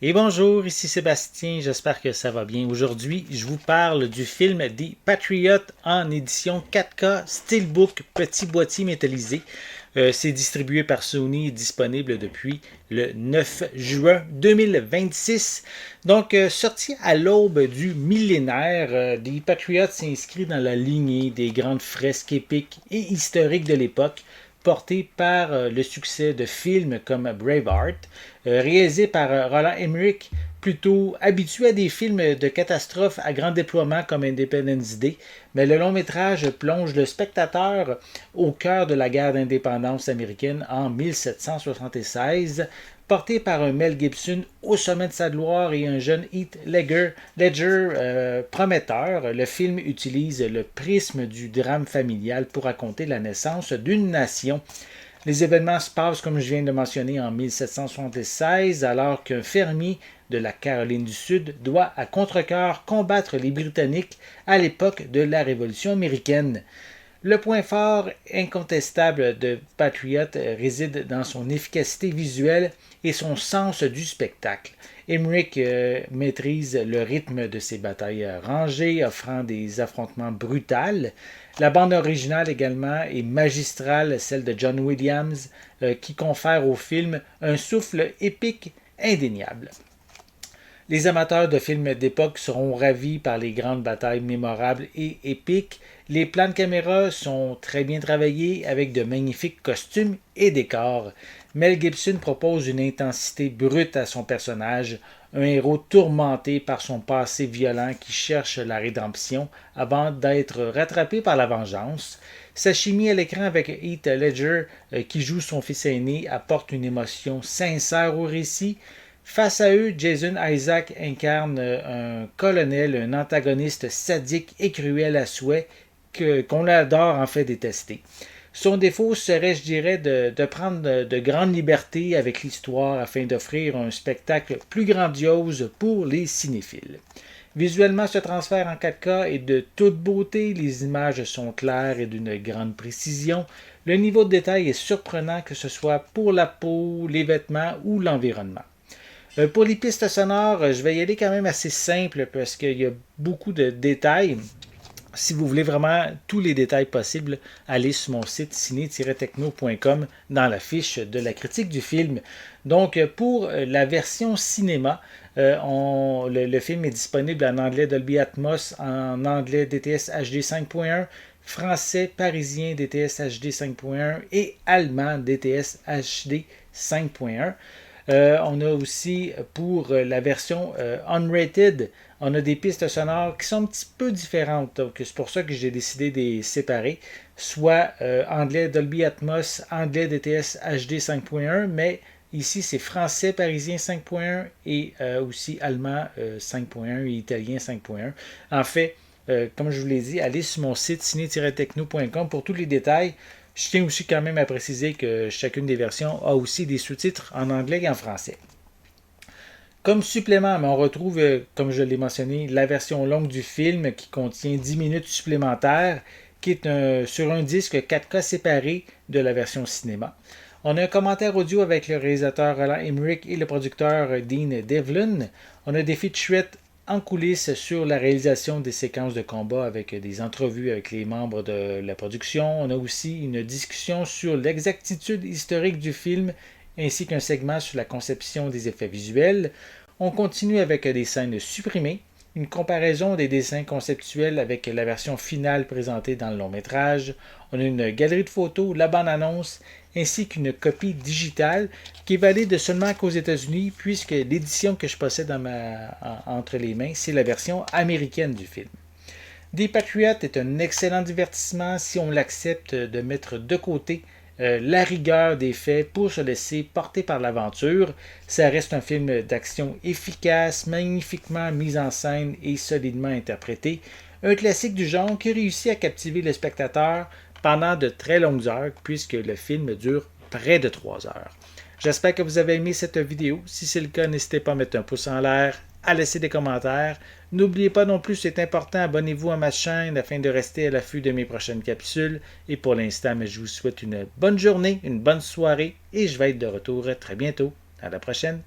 Et bonjour, ici Sébastien, j'espère que ça va bien. Aujourd'hui, je vous parle du film The Patriot en édition 4K Steelbook petit boîtier métallisé. C'est distribué par Sony et disponible depuis le 9 juin 2026. Donc, sorti à l'aube du millénaire, The Patriot s'inscrit dans la lignée des grandes fresques épiques et historiques de l'époque, porté par le succès de films comme Braveheart, réalisé par Roland Emmerich, plutôt habitué à des films de catastrophes à grand déploiement comme Independence Day, mais le long métrage plonge le spectateur au cœur de la guerre d'indépendance américaine en 1776, porté par un Mel Gibson au sommet de sa gloire et un jeune Heath Ledger prometteur. Le film utilise le prisme du drame familial pour raconter la naissance d'une nation. Les événements se passent, comme je viens de mentionner, en 1776, alors qu'un fermier de la Caroline du Sud doit à contre-cœur combattre les Britanniques à l'époque de la Révolution américaine. Le point fort incontestable de Patriot réside dans son efficacité visuelle et son sens du spectacle. Emmerich maîtrise le rythme de ses batailles rangées, offrant des affrontements brutals. La bande originale également est magistrale, celle de John Williams, qui confère au film un souffle épique indéniable. Les amateurs de films d'époque seront ravis par les grandes batailles mémorables et épiques. Les plans de caméra sont très bien travaillés avec de magnifiques costumes et décors. Mel Gibson propose une intensité brute à son personnage, un héros tourmenté par son passé violent qui cherche la rédemption avant d'être rattrapé par la vengeance. Sa chimie à l'écran avec Heath Ledger, qui joue son fils aîné, apporte une émotion sincère au récit. Face à eux, Jason Isaac incarne un colonel, un antagoniste sadique et cruel à souhait qu'on adore en fait détester. Son défaut serait, je dirais, de prendre de grandes libertés avec l'histoire afin d'offrir un spectacle plus grandiose pour les cinéphiles. Visuellement, ce transfert en 4K est de toute beauté, les images sont claires et d'une grande précision. Le niveau de détail est surprenant, que ce soit pour la peau, les vêtements ou l'environnement. Pour les pistes sonores, je vais y aller quand même assez simple parce qu'il y a beaucoup de détails. Si vous voulez vraiment tous les détails possibles, allez sur mon site ciné-techno.com dans la fiche de la critique du film. Donc, pour la version cinéma, le film est disponible en anglais Dolby Atmos, en anglais DTS HD 5.1, français parisien DTS HD 5.1 et allemand DTS HD 5.1. On a aussi pour la version unrated, on a des pistes sonores qui sont un petit peu différentes. Donc c'est pour ça que j'ai décidé de les séparer. Soit anglais Dolby Atmos, anglais DTS HD 5.1, mais ici c'est français parisien 5.1 et aussi allemand 5.1 et italien 5.1. En fait, comme je vous l'ai dit, allez sur mon site ciné-techno.com pour tous les détails. Je tiens aussi quand même à préciser que chacune des versions a aussi des sous-titres en anglais et en français. Comme supplément, on retrouve, comme je l'ai mentionné, la version longue du film qui contient 10 minutes supplémentaires, qui est sur un disque 4K séparé de la version cinéma. On a un commentaire audio avec le réalisateur Roland Emmerich et le producteur Dean Devlin. On a des featurettes en coulisses sur la réalisation des séquences de combat avec des entrevues avec les membres de la production. On a aussi une discussion sur l'exactitude historique du film ainsi qu'un segment sur la conception des effets visuels. On continue avec des scènes supprimées, une comparaison des dessins conceptuels avec la version finale présentée dans le long métrage. On a une galerie de photos, la bande-annonce, ainsi qu'une copie digitale qui est valide seulement qu'aux États-Unis, puisque l'édition que je possède entre les mains, c'est la version américaine du film. The Patriot est un excellent divertissement si on l'accepte de mettre de côté la rigueur des faits pour se laisser porter par l'aventure. Ça reste un film d'action efficace, magnifiquement mis en scène et solidement interprété. Un classique du genre qui réussit à captiver le spectateur pendant de très longues heures puisque le film dure près de 3 heures. J'espère que vous avez aimé cette vidéo. Si c'est le cas, n'hésitez pas à mettre un pouce en l'air, à laisser des commentaires. N'oubliez pas non plus, c'est important, abonnez-vous à ma chaîne afin de rester à l'affût de mes prochaines capsules. Et pour l'instant, je vous souhaite une bonne journée, une bonne soirée et je vais être de retour très bientôt. À la prochaine.